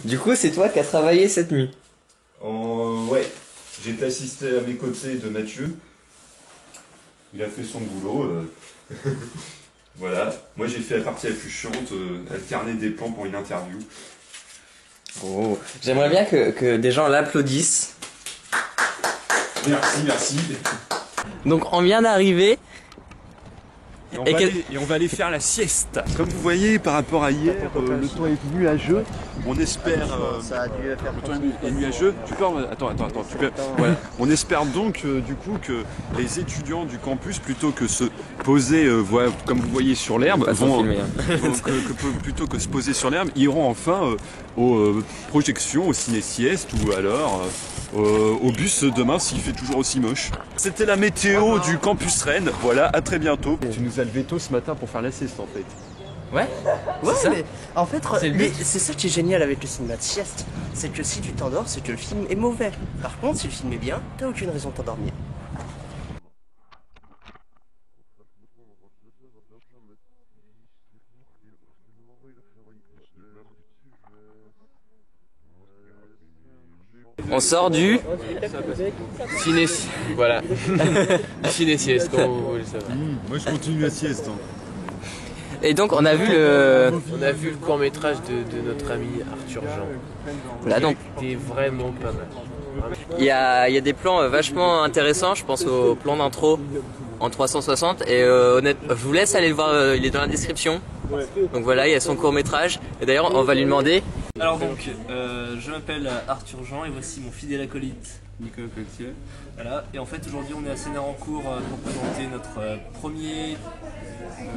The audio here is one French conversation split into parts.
Du coup, c'est toi qui as travaillé cette nuit. Ouais, j'ai été assisté à mes côtés de Mathieu. Il a fait son boulot. Voilà. Moi, j'ai fait la partie la plus chiante, alterner des plans pour une interview. Oh. J'aimerais bien que des gens l'applaudissent. Merci. Donc, on vient d'arriver. Et on va aller faire la sieste. Comme vous voyez, par rapport à hier, le temps est nuageux. On espère. Ça a dû faire le temps est nuageux. Tu peux. Attends. Tu peux, voilà. On espère donc du coup que les étudiants du campus, plutôt que se poser, comme vous voyez sur l'herbe, plutôt que se poser sur l'herbe, iront enfin aux projections, au ciné-sieste ou alors au bus demain s'il fait toujours aussi moche. C'était la météo du campus Rennes. Voilà, à très bientôt. Tu nous as levé tôt ce matin pour faire la sieste en fait. Ouais, mais en fait, c'est ça qui est génial avec le cinéma de sieste, c'est que si tu t'endors, c'est que le film est mauvais. Par contre, si le film est bien, t'as aucune raison de t'endormir. On sort du Ciné, voilà. Du ciné-sieste, comme vous voulez savoir. Moi je continue la sieste. Et donc on a vu le court-métrage de notre ami Arthur Jean. Là donc C'était vraiment pas mal. il y a des plans vachement intéressants, je pense au plan d'intro en 360 et honnêtement, je vous laisse aller le voir, il est dans la description. Donc voilà, il y a son court-métrage et d'ailleurs on va lui demander. Alors donc, je m'appelle Arthur Jean et voici mon fidèle acolyte Nicolas Pelletier. Voilà, et en fait aujourd'hui on est à Sénart-en-Cours pour présenter notre premier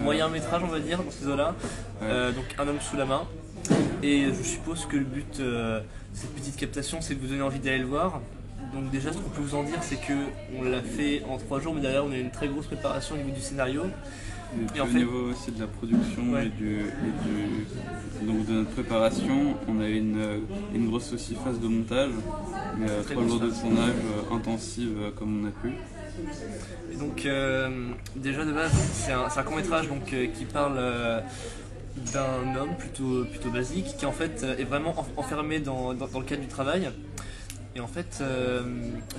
moyen métrage, on va dire, dans ces eaux-là. Donc Un homme sous la main. Et je suppose que le but de cette petite captation, c'est de vous donner envie d'aller le voir. Donc déjà, ce qu'on peut vous en dire, c'est qu'on l'a fait en 3 jours, mais derrière on a eu une très grosse préparation au niveau du scénario. Et au niveau aussi de la production donc de notre préparation, on a eu une grosse aussi phase de montage, mais 3 jours de tournage intensive comme on a pu. Et donc déjà de base, c'est un court-métrage qui parle d'un homme plutôt basique qui en fait est vraiment enfermé dans le cadre du travail. Et en fait,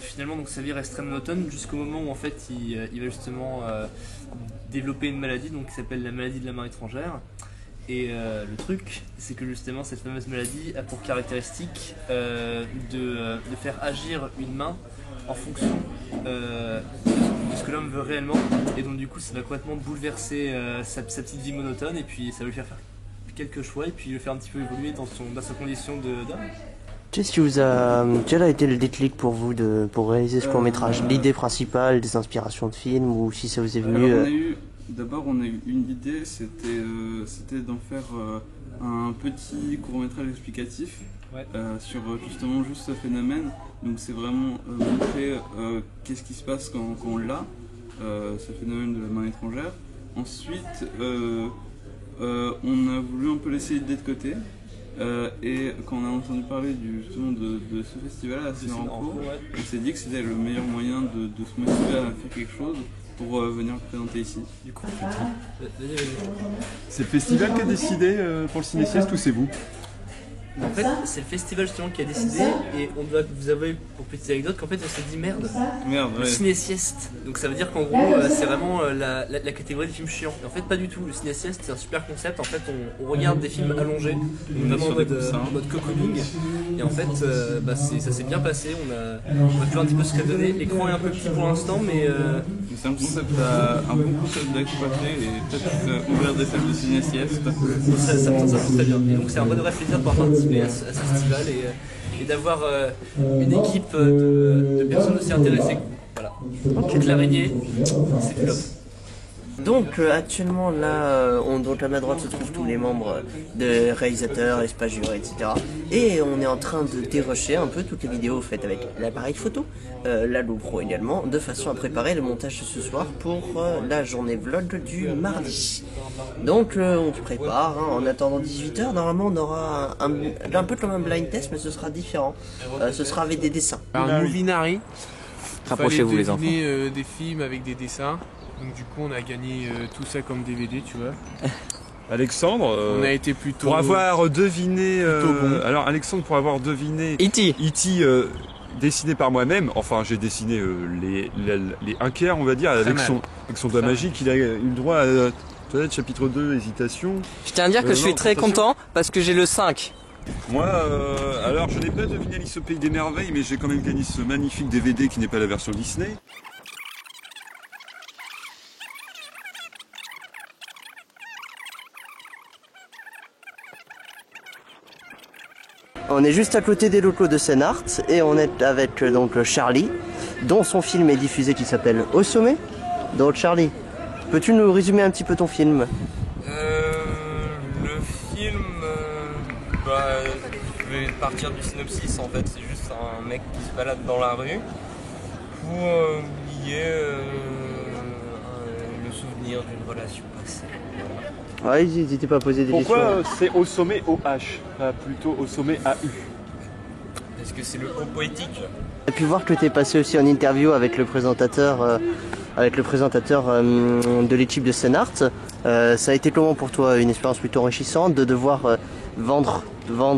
finalement, donc sa vie reste très monotone jusqu'au moment où en fait il va justement développer une maladie donc qui s'appelle la maladie de la main étrangère. Et le truc, c'est que justement cette fameuse maladie a pour caractéristique de faire agir une main en fonction de ce que l'homme veut réellement. Et donc du coup, ça va complètement bouleverser sa petite vie monotone et puis ça va lui faire quelques choix et puis le faire un petit peu évoluer dans sa condition d'homme. Quel a été le déclic pour vous pour réaliser ce court-métrage? L'idée principale, des inspirations de films, ou si ça vous est venu D'abord, on a eu une idée, c'était d'en faire un petit court-métrage explicatif sur justement juste ce phénomène. Donc c'est vraiment montrer qu'est-ce qui se passe quand on l'a, ce phénomène de la main étrangère. Ensuite, on a voulu un peu laisser l'idée de côté. Et quand on a entendu parler justement de ce festival à Sénart-en-Cours, on s'est dit que c'était le meilleur moyen de se motiver à faire quelque chose pour venir le présenter ici. Du coup, c'est le festival qui a décidé pour le ciné-sieste ou c'est vous? En fait, c'est le festival justement qui a décidé et on doit vous avouer pour petite anecdote qu'en fait on s'est dit merde, le ciné-sieste. Donc ça veut dire qu'en gros c'est vraiment la catégorie des films chiants. Et en fait pas du tout, le ciné-sieste c'est un super concept. En fait on regarde des films allongés, vraiment en mode cocooning. Et en fait ça s'est bien passé, on a pu voir un petit peu ce qu'a donné. L'écran est un peu petit pour l'instant mais c'est un bon concept d'exploiter et peut-être ouvrir des salles de ciné-sieste. Ça peut très bien. Et donc c'est un vrai plaisir de pouvoir participer à ce festival et d'avoir une équipe de personnes aussi intéressées. Voilà. Donc l'araignée, c'est du top. Donc actuellement là, donc à ma droite se trouvent tous les membres de réalisateurs, espace juré, etc. Et on est en train de dérusher un peu toutes les vidéos faites avec l'appareil photo, la GoPro également, de façon à préparer le montage de ce soir pour la journée vlog du mardi. Donc on se prépare, en attendant 18h, normalement on aura un peu comme un blind test, mais ce sera différent. Ce sera avec des dessins. Un Movinari. Rapprochez-vous les enfants. Des films avec des dessins. Donc du coup on a gagné tout ça comme DVD, tu vois. Alexandre, on a été plutôt... Pour avoir deviné... bon. Alors Alexandre, pour avoir deviné... E.T. Dessiné par moi-même, enfin j'ai dessiné les un quart on va dire, avec son doigt magique, il a eu le droit à peut-être chapitre 2, hésitation. Je tiens à dire que je suis très content parce que j'ai le 5. Moi, alors je n'ai pas deviné Alice au Pays des Merveilles, mais j'ai quand même gagné ce magnifique DVD qui n'est pas la version Disney. On est juste à côté des locaux de Scénart et on est avec donc Charlie, dont son film est diffusé qui s'appelle Au Sommet. Donc Charlie, peux-tu nous résumer un petit peu ton film? Le film, je vais partir du synopsis en fait, c'est juste un mec qui se balade dans la rue pour oublier le souvenir d'une relation passée. Ouais, ils n'étaient pas posé des questions. Pourquoi c'est Au Sommet OH, pas plutôt Au Sommet AU? Est-ce que c'est le haut poétique? J'ai pu voir que tu es passé aussi en interview avec le présentateur, de l'équipe de Scénart. Ça a été comment pour toi? Une expérience plutôt enrichissante de devoir vendre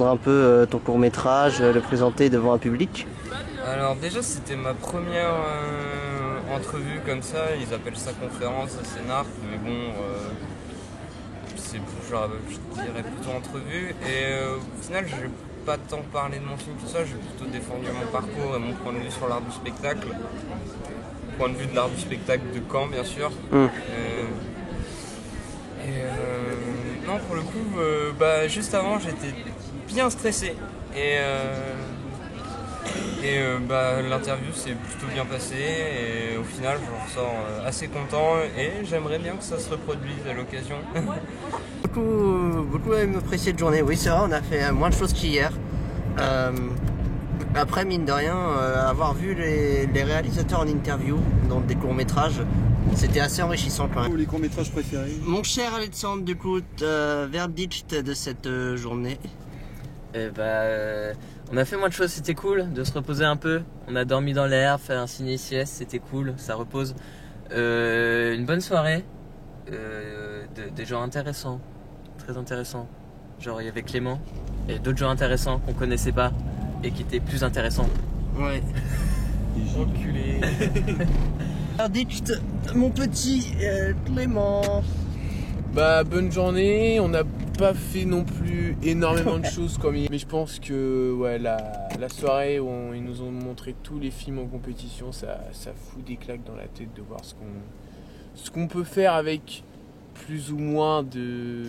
un peu ton court-métrage, le présenter devant un public? Alors déjà c'était ma première entrevue comme ça, ils appellent ça conférence à Scénart, mais bon... je dirais plutôt entrevue et au final je vais pas tant parler de mon film que ça, je vais plutôt défendre mon parcours et mon point de vue sur l'art du spectacle, point de vue de l'art du spectacle de Caen bien sûr. Non pour le coup juste avant j'étais bien stressé et l'interview s'est plutôt bien passée et au final j'en ressors assez content et j'aimerais bien que ça se reproduise à l'occasion. Beaucoup apprécié cette journée, oui c'est vrai, on a fait moins de choses qu'hier. Après mine de rien, avoir vu les réalisateurs en interview dans des courts-métrages, c'était assez enrichissant quand même. Les courts-métrages préférés? Mon cher Alexandre, du coup, verdict de cette journée? On a fait moins de choses, c'était cool de se reposer un peu. On a dormi dans l'air, fait un ciné-sieste, c'était cool, ça repose. Une bonne soirée, des gens intéressants, très intéressants. Genre il y avait Clément et d'autres gens intéressants qu'on connaissait pas et qui étaient plus intéressants. Ouais. Enculé. Verdict, mon petit Clément. Bonne journée, on n'a pas fait non plus énormément de choses comme hier, mais je pense que ouais, la soirée où ils nous ont montré tous les films en compétition, ça fout des claques dans la tête de voir ce qu'on peut faire avec plus ou moins de...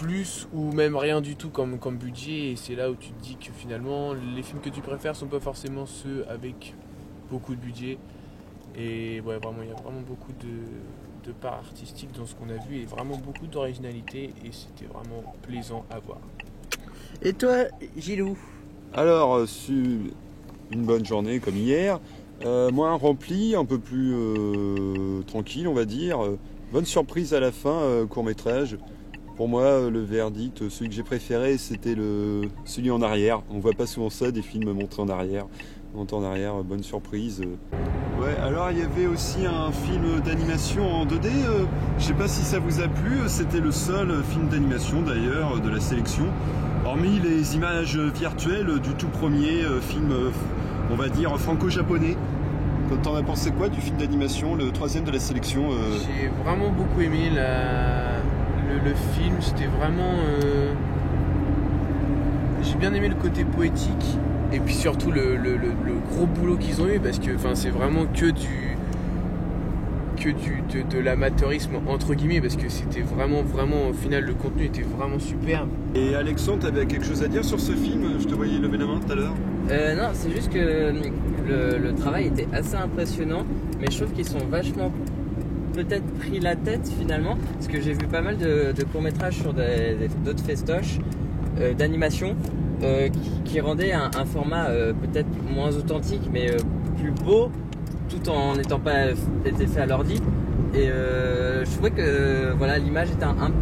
plus ou même rien du tout comme budget, et c'est là où tu te dis que finalement les films que tu préfères sont pas forcément ceux avec beaucoup de budget, et ouais vraiment il y a vraiment beaucoup de part artistique dans ce qu'on a vu et vraiment beaucoup d'originalité et c'était vraiment plaisant à voir. Et toi Gilou? Alors, une bonne journée comme hier, moins rempli, un peu plus tranquille on va dire, bonne surprise à la fin, court-métrage. Pour moi le verdict, celui que j'ai préféré c'était celui en arrière, on voit pas souvent ça, des films montrés en arrière. Bonne surprise. Ouais, alors il y avait aussi un film d'animation en 2D, je sais pas si ça vous a plu, c'était le seul film d'animation d'ailleurs de la sélection, hormis les images virtuelles du tout premier film, on va dire franco-japonais. T'en as pensé quoi du film d'animation, le troisième de la sélection? J'ai vraiment beaucoup aimé le film, c'était vraiment... J'ai bien aimé le côté poétique. Et puis surtout le gros boulot qu'ils ont eu, parce que c'est vraiment que de l'amateurisme entre guillemets, parce que c'était vraiment au final le contenu était vraiment superbe. Et Alexandre, t'avais quelque chose à dire sur ce film? Je te voyais lever la main tout à l'heure. Non, c'est juste que le travail était assez impressionnant, mais je trouve qu'ils sont vachement peut-être pris la tête finalement, parce que j'ai vu pas mal de courts-métrages sur d'autres festoches d'animation qui rendait un format peut-être moins authentique mais plus beau, tout en n'étant pas été fait à l'ordi, et je trouvais que voilà, l'image était un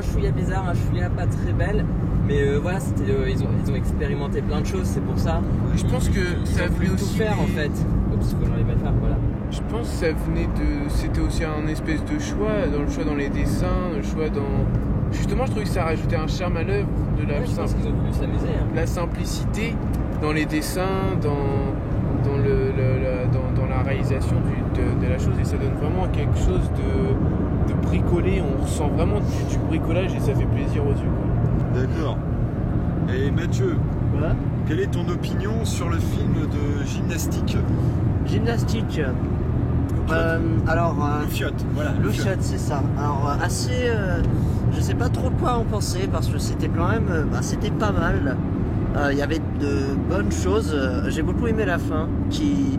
chouïa bizarre, un chouïa pas très belle, mais voilà, ils ont expérimenté plein de choses, c'est pour ça. Je pense que ça a voulu tout aussi faire en fait, ce que j'arrive à faire, voilà. Je pense que ça venait de... C'était aussi un espèce de choix, dans le choix dans les dessins, le choix dans... Justement, je trouvais que ça rajoutait un charme à l'œuvre, de la simplicité dans les dessins, dans la réalisation de la chose, et ça donne vraiment quelque chose de bricolé. On ressent vraiment du bricolage et ça fait plaisir aux yeux. D'accord. Et Mathieu, Voilà. quelle est ton opinion sur le film de gymnastique? Gymnastique. Alors. Le Fiotte, voilà. Le Fiotte, c'est ça. Alors, assez. Je sais pas trop quoi en penser parce que c'était quand même. C'était pas mal. Il y avait de bonnes choses. J'ai beaucoup aimé la fin qui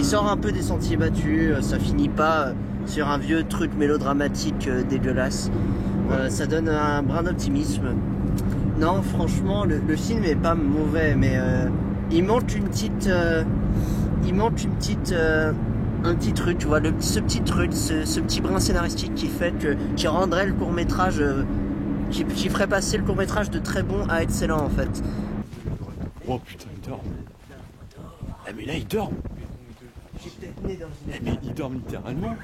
sort un peu des sentiers battus. Ça finit pas sur un vieux truc mélodramatique dégueulasse. Ça donne un brin d'optimisme. Non, franchement, le film est pas mauvais, mais il manque une petite. Un petit truc, tu vois, ce petit truc, ce petit brin scénaristique qui rendrait le court-métrage, qui ferait passer le court-métrage de très bon à excellent en fait. Oh putain, il dort. Ah mais là il dort. Mais il dort littéralement.